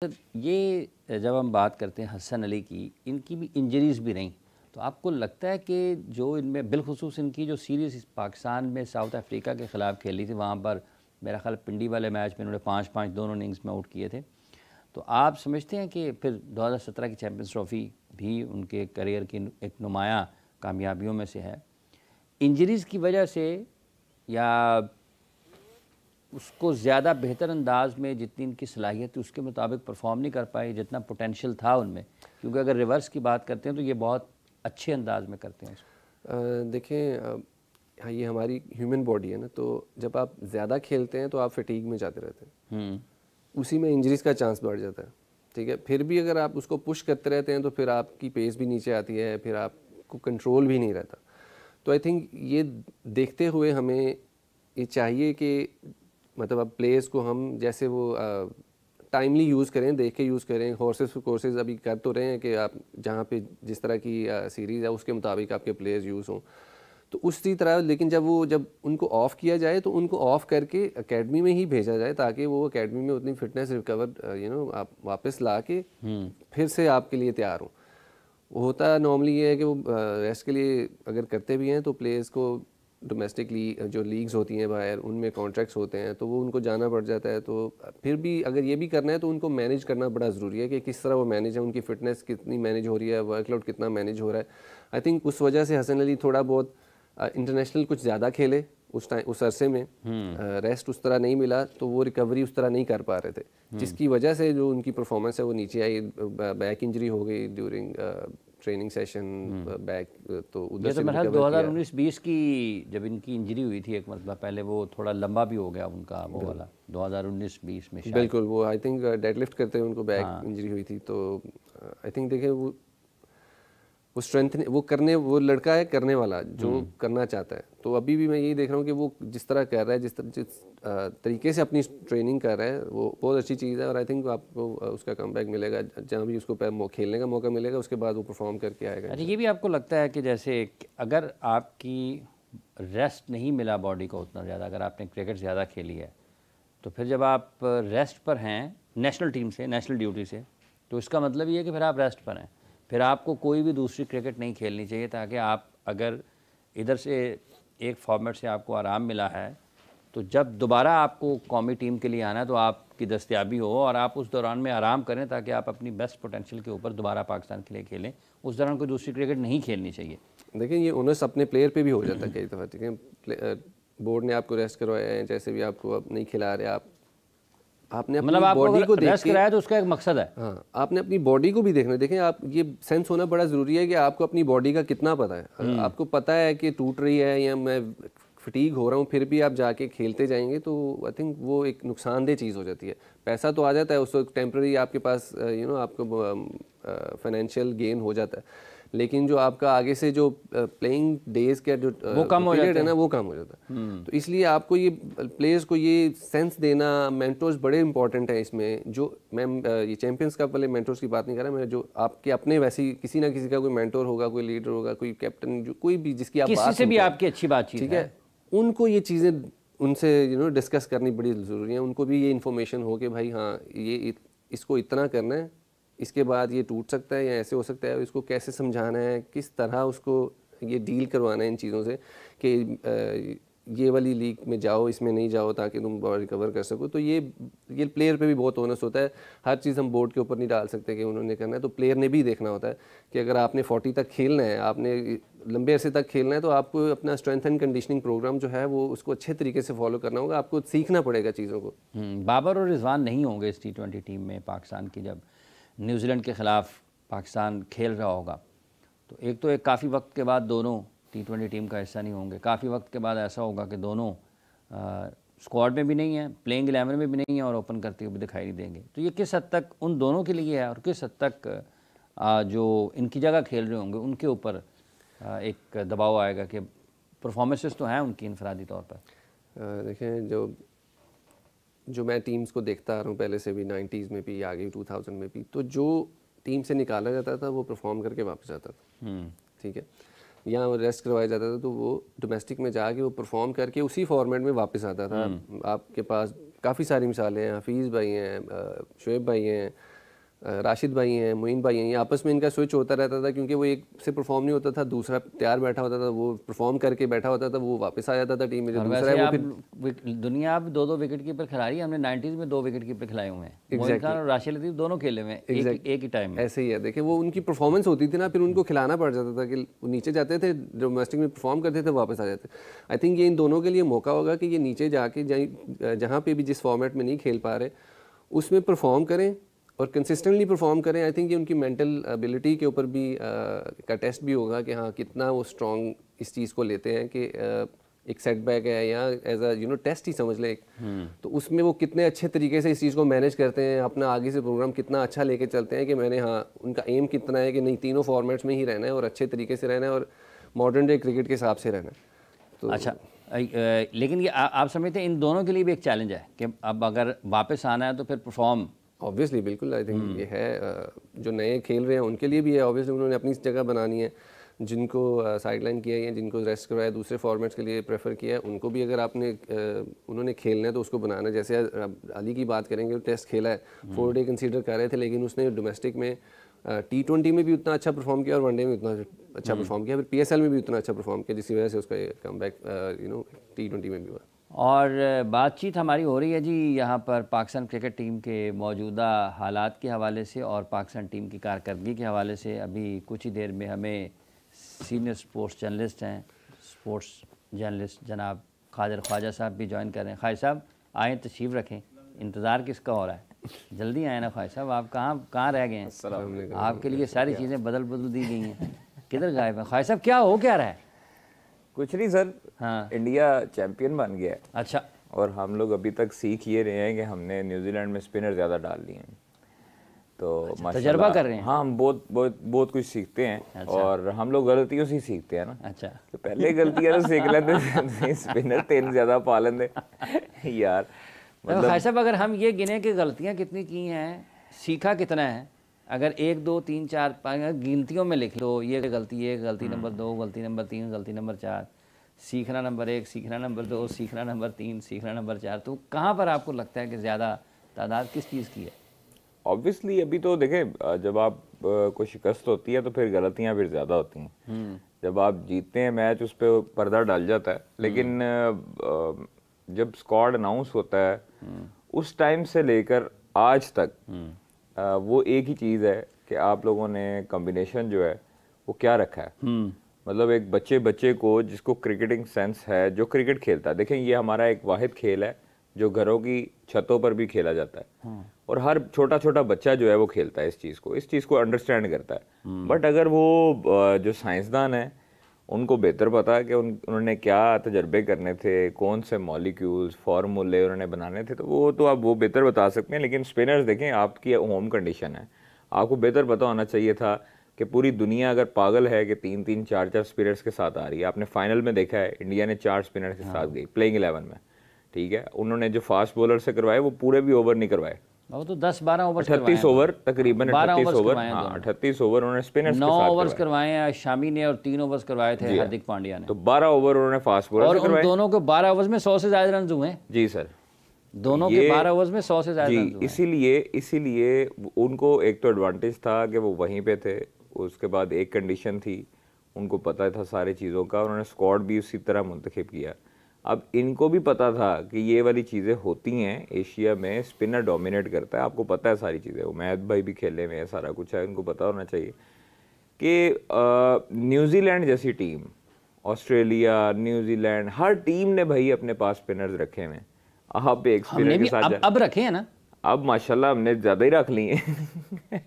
ये जब हम बात करते हैं हसन अली की, इनकी भी इंजरीज़ भी रहीं, तो आपको लगता है कि जो इनमें बिलखुसूस इनकी जो सीरीज़ पाकिस्तान में साउथ अफ्रीका के ख़िलाफ़ खेली थी, वहाँ पर मेरा ख़्याल पिंडी वाले मैच में इन्होंने 5-5 दोनों इनिंग्स में आउट किए थे, तो आप समझते हैं कि फिर 2017 की चैम्पियंस ट्रॉफ़ी भी उनके करियर की एक नुमायाँ कामयाबियों में से है, इंजरीज़ की वजह से या उसको ज़्यादा बेहतर अंदाज में जितनी इनकी सलाहियत थी उसके मुताबिक परफॉर्म नहीं कर पाए जितना पोटेंशियल था उनमें, क्योंकि अगर रिवर्स की बात करते हैं तो ये बहुत अच्छे अंदाज में करते हैं इसको। देखें, हाँ, ये हमारी ह्यूमन बॉडी है ना, तो जब आप ज़्यादा खेलते हैं तो आप फटीग में जाते रहते हैं, उसी में इंजरीज़ का चांस बढ़ जाता है। ठीक है, फिर भी अगर आप उसको पुश करते रहते हैं तो फिर आपकी पेस भी नीचे आती है, फिर आपको कंट्रोल भी नहीं रहता। तो आई थिंक ये देखते हुए हमें ये चाहिए कि मतलब अब प्लेयर्स को हम जैसे वो टाइमली यूज़ करें, देख के यूज़ करें। हॉर्सेस कोर्सेज अभी कर तो रहे हैं कि आप जहाँ पे जिस तरह की सीरीज़ है उसके मुताबिक आपके प्लेयर्स यूज़ हों, तो उसी तरह। लेकिन जब उनको ऑफ़ किया जाए तो उनको ऑफ़ करके एकेडमी में ही भेजा जाए, ताकि वो एकेडमी में उतनी फिटनेस रिकवर आप वापस ला के फिर से आपके लिए तैयार हों। होता नॉर्मली ये है कि वो रेस्ट के लिए अगर करते भी हैं तो प्लेयर्स को डोमेस्टिकली जो लीग्स होती हैं बाहर, उनमें कॉन्ट्रैक्ट्स होते हैं, तो वो उनको जाना पड़ जाता है। तो फिर भी अगर ये भी करना है तो उनको मैनेज करना बड़ा ज़रूरी है कि किस तरह वो मैनेज है, उनकी फ़िटनेस कितनी मैनेज हो रही है, वर्कलोड कितना मैनेज हो रहा है। आई थिंक उस वजह से हसन अली थोड़ा बहुत इंटरनेशनल कुछ ज़्यादा खेले उस अरसे में, रेस्ट उस तरह नहीं मिला तो वो रिकवरी उस तरह नहीं कर पा रहे थे, जिसकी वजह से जो उनकी परफॉर्मेंस है वो नीचे आई। बैक इंजरी हो गई ड्यूरिंग ट्रेनिंग सेशन बैक, तो उधर से मेरा 2019-20 की जब इनकी इंजरी हुई थी एक मतलब पहले, वो थोड़ा लंबा भी हो गया उनका वो वाला 2019-20 में शायद। बिल्कुल, वो आई थिंक डेडलिफ्ट करते हुए उनको बैक इंजरी हुई थी। तो आई थिंक देखें वो स्ट्रेंथ वो लड़का है करने वाला जो करना चाहता है। तो अभी भी मैं यही देख रहा हूँ कि वो जिस तरह कर रहा है, जिस तरीके से अपनी ट्रेनिंग कर रहा है, वो बहुत अच्छी चीज़ है। और आई थिंक आपको उसका कमबैक मिलेगा, जहाँ भी उसको खेलने का मौका मिलेगा उसके बाद वो परफॉर्म करके आएगा। अच्छा, ये भी आपको लगता है कि जैसे अगर आपकी रेस्ट नहीं मिला बॉडी को उतना ज़्यादा, अगर आपने क्रिकेट ज़्यादा खेली है, तो फिर जब आप रेस्ट पर हैं नेशनल टीम से, नेशनल ड्यूटी से, तो इसका मतलब ये है कि फिर आप रेस्ट पर हैं, फिर आपको कोई भी दूसरी क्रिकेट नहीं खेलनी चाहिए, ताकि आप अगर इधर से एक फॉर्मेट से आपको आराम मिला है तो जब दोबारा आपको कौमी टीम के लिए आना है तो आपकी दस्तयाबी हो और आप उस दौरान में आराम करें, ताकि आप अपनी बेस्ट पोटेंशियल के ऊपर दोबारा पाकिस्तान के लिए खेलें। उस दौरान कोई दूसरी क्रिकेट नहीं खेलनी चाहिए। देखिए, ये ओनर्स अपने प्लेयर पे भी हो जाता है कई दफ़ा। ठीक है, बोर्ड ने आपको रेस्ट करवाया है, जैसे भी आपको अब नहीं खिला रहे, आपने अपनी बॉडी को देख के कराया तो उसका एक मकसद है। हाँ, आपने अपनी बॉडी को भी देखना है। देखें, आप ये सेंस होना बड़ा ज़रूरी है कि आपको अपनी बॉडी का कितना पता है। आपको पता है कि टूट रही है या मैं फटीग हो रहा हूँ, फिर भी आप जाके खेलते जाएंगे तो आई थिंक वो एक नुकसानदेह चीज़ हो जाती है। पैसा तो आ जाता है उस वक्त टेम्प्रेरी, आपके पास आपको फाइनेंशियल गेन हो जाता है, लेकिन जो आपका आगे से जो प्लेइंग डेज का जो पीरियड है ना, वो कम हो जाता है। तो इसलिए आपको ये प्लेयर्स को ये सेंस देना, मेंटर्स बड़े इंपॉर्टेंट हैं इसमें। जो मैं ये चैंपियंस कप वाले मेंटर्स की बात नहीं कर रहा, मैं जो आपके अपने वैसे किसी ना किसी का कोई मेंटर होगा, कोई लीडर होगा, कोई कैप्टन, जो कोई भी जिसकी आप किसी से भी आपकी अच्छी बातचीत, ठीक है, उनको ये चीज़ें उनसे डिस्कस करनी बड़ी ज़रूरी है। उनको भी ये इन्फॉर्मेशन हो कि भाई हाँ, ये इसको इतना करना है, इसके बाद ये टूट सकता है या ऐसे हो सकता है, इसको कैसे समझाना है, किस तरह उसको ये डील करवाना है इन चीज़ों से कि ये वाली लीग में जाओ, इसमें नहीं जाओ, ताकि तुम रिकवर कर सको। तो ये प्लेयर पे भी बहुत ओनस होता है। हर चीज़ हम बोर्ड के ऊपर नहीं डाल सकते कि उन्होंने करना है, तो प्लेयर ने भी देखना होता है कि अगर आपने 40 तक खेलना है, आपने लंबे अरसे तक खेलना है, तो आपको अपना स्ट्रेंथ एंड कंडीशनिंग प्रोग्राम जो है वो उसको अच्छे तरीके से फॉलो करना होगा। आपको सीखना पड़ेगा चीज़ों को। बाबर और रिजवान नहीं होंगे इस T20 टीम में पाकिस्तान की, जब न्यूजीलैंड के ख़िलाफ़ पाकिस्तान खेल रहा होगा, तो एक काफ़ी वक्त के बाद दोनों T20 टीम का हिस्सा नहीं होंगे। काफ़ी वक्त के बाद ऐसा होगा कि दोनों स्क्वाड में भी नहीं है, प्लेइंग 11 में भी नहीं है और ओपन करते हुए भी दिखाई नहीं देंगे। तो ये किस हद तक उन दोनों के लिए है और किस हद तक जो इनकी जगह खेल रहे होंगे उनके ऊपर एक दबाव आएगा कि परफॉर्मेंसेस तो हैं उनकी इनफरादी तौर पर। देखें, जो मैं टीम्स को देखता आ रहा हूँ पहले से भी, 90s में भी, आगे 2000 में भी, तो जो टीम से निकाला जाता था वो परफॉर्म करके वापस आता था। ठीक है, यहाँ रेस्ट करवाया जाता था तो वो डोमेस्टिक में जाके वो परफॉर्म करके उसी फॉर्मेट में वापस आता था। आपके पास काफ़ी सारी मिसालें हैं, हफीज़ भाई हैं, शुएब भाई हैं, राशिद भाई हैं, मोइन भाई हैं, ये आपस में इनका स्विच होता रहता था क्योंकि वो एक से परफॉर्म नहीं होता था, दूसरा तैयार बैठा होता था, वो परफॉर्म करके बैठा होता था, वो वापस आ जाता था टीम में, जो दूसरा है वो फिर दुनिया अब 2-2 विकेट कीपर खिला रही है। हमने 90s में 2 विकेट कीपर खिलाए हुए हैं, मोइन खान और राशिद लतीफ़ दोनों खेले हुए हैं एक ही टाइम में। ऐसे ही है, देखिए वो उनकी परफॉर्मेंस होती थी ना, फिर उनको खिलाना पड़ जाता था कि वो नीचे जाते थे, डोमेस्टिक में परफॉर्म करते थे, वापस आ जाते। आई थिंक ये इन दोनों के लिए मौका होगा कि ये नीचे जाके जहाँ पे भी जिस फॉर्मेट में नहीं खेल पा रहे उसमें परफॉर्म करें और कंसिस्टेंटली परफॉर्म करें। आई थिंक ये उनकी मेंटल एबिलिटी के ऊपर भी का टेस्ट भी होगा कि हाँ कितना वो स्ट्रॉन्ग इस चीज़ को लेते हैं कि एक सेटबैक है या एज अ टेस्ट ही समझ लें एक, तो उसमें वो कितने अच्छे तरीके से इस चीज़ को मैनेज करते हैं, अपना आगे से प्रोग्राम कितना अच्छा लेके चलते हैं कि मैंने हाँ उनका एम कितना है कि नहीं तीनों फॉर्मेट्स में ही रहना है और अच्छे तरीके से रहना है और मॉडर्न डे क्रिकेट के हिसाब से रहना है। तो अच्छा, लेकिन ये आप समझते हैं इन दोनों के लिए भी एक चैलेंज है कि अब अगर वापस आना है तो फिर परफॉर्म ऑब्वियसली बिल्कुल आई थिंक ये है, जो नए खेल रहे हैं उनके लिए भी है, ऑब्वियसली उन्होंने अपनी जगह बनानी है, जिनको साइडलाइन किया है, जिनको रेस्ट करवाया, दूसरे फॉर्मेट्स के लिए प्रेफर किया है, उनको भी अगर आपने उन्होंने खेलना है तो उसको बनाना है। जैसे अली की बात करेंगे, टेस्ट खेला है, 4 डे कंसीडर कर रहे थे, लेकिन उसने डोमेस्टिक में T20 में भी उतना अच्छा परफॉर्म किया और वनडे में उतना अच्छा परफॉर्म किया, फिर PSL में भी उतना अच्छा परफॉर्म किया, जिसकी वजह से उसका कम बैक T20 में भी हुआ। और बातचीत हमारी हो रही है जी यहाँ पर पाकिस्तान क्रिकेट टीम के मौजूदा हालात के हवाले से और पाकिस्तान टीम की कारकर्दगी के हवाले से। अभी कुछ ही देर में हमें सीनियर स्पोर्ट्स जर्नलिस्ट हैं, स्पोर्ट्स जर्नलिस्ट जनाब खादर ख्वाजा साहब भी ज्वाइन कर रहे हैं। ख्वाजा साहब आए, तशरीफ़ रखें, इंतज़ार किसका हो रहा है? जल्दी आए ना ख्वाजा साहब, आप कहाँ रह गए हैं? आपके लिए सारी चीज़ें बदल दी गई हैं, किधर गायब हैं ख्वाजा साहब? क्या रहा है? कुछ नहीं सर, हाँ इंडिया चैंपियन बन गया है। अच्छा, और हम लोग अभी तक सीख ये रहे हैं कि हमने न्यूजीलैंड में स्पिनर ज़्यादा डाल दिए हैं, तो अच्छा, तजर्बा कर रहे हैं। हाँ, हम बहुत कुछ सीखते हैं। अच्छा। और हम लोग गलतियों से ही सीखते हैं ना। अच्छा, तो पहले गलतियाँ तो सीख लेते स्पिनर तेल ज़्यादा पा लेंगे यार। मतलब भाई साहब, अगर हम ये गिने कि गलतियाँ कितनी की हैं, सीखा कितना है, अगर 1 2 3 4 5 गिनतियों में लिख लो, ये गलती 1, गलती नंबर 2, गलती नंबर 3, गलती नंबर 4, सीखना नंबर 1, सीखना नंबर 2, सीखना नंबर 3, सीखना नंबर 4, तो कहाँ पर आपको लगता है कि ज़्यादा तादाद किस चीज़ की है? ऑब्वियसली अभी तो देखें, जब आप को शिकस्त होती है तो फिर गलतियाँ फिर ज़्यादा होती हैं। जब आप जीतते हैं मैच उस पर पर्दा डल जाता है, लेकिन जब स्क्वाड अनाउंस होता है उस टाइम से लेकर आज तक वो एक ही चीज़ है कि आप लोगों ने कॉम्बिनेशन जो है वो क्या रखा है। मतलब एक बच्चे को जिसको क्रिकेटिंग सेंस है, जो क्रिकेट खेलता है। देखें, ये हमारा एक वाहिद खेल है जो घरों की छतों पर भी खेला जाता है और हर छोटा बच्चा जो है वो खेलता है इस चीज़ को अंडरस्टैंड करता है। बट अगर वो जो साइंसदान है उनको बेहतर पता है कि उन्होंने क्या तजर्बे करने थे, कौन से मॉलिक्यूल्स फार्मूले उन्होंने बनाने थे, तो आप वो बेहतर बता सकते हैं। लेकिन स्पिनर्स देखें, आपकी होम कंडीशन है, आपको बेहतर पता होना चाहिए था कि पूरी दुनिया अगर पागल है कि 3-3 4-4 स्पिनर्स के साथ आ रही है। आपने फाइनल में देखा है इंडिया ने 4 स्पिनर्स के साथ गई प्लेइंग 11 में, ठीक है। उन्होंने जो फास्ट बॉलर से करवाए वो पूरे भी ओवर नहीं करवाए, वो तो 10-12 ओवर, 38 ओवर तकरीबन, 38 ओवर, हाँ 38 ओवर उन्होंने स्पिनर्स के साथ 9 ओवर्स करवाए हैं शामी ने और 3 ओवर्स करवाए थे हार्दिक पांड्या ने, तो 12 ओवर उन्होंने फास्ट बॉलर से करवाए। और दोनों को 12 ओवर्स में 100 से ज़्यादा रन हुए हैं। जी सर, दोनों के 12 ओवर्स में 100 से ज़्यादा रन हुए। इसीलिए उनको एक तो एडवांटेज था कि वो वहीं पे थे, उसके बाद एक कंडीशन थी, उनको पता था सारी चीज़ों का, उन्होंने स्क्वाड भी उसी तरह मुंतखब किया। अब इनको भी पता था कि ये वाली चीज़ें होती हैं, एशिया में स्पिनर डोमिनेट करता है, आपको पता है सारी चीज़ें, उमैद भाई भी खेले में है, सारा कुछ है, इनको पता होना चाहिए कि न्यूजीलैंड जैसी टीम, ऑस्ट्रेलिया, न्यूजीलैंड, हर टीम ने भाई अपने पास स्पिनर्स रखे हुए। आप एक स्पिनर के साथ अब रखे हैं ना, अब माशाल्लाह हमने ज़्यादा ही रख लिए हैं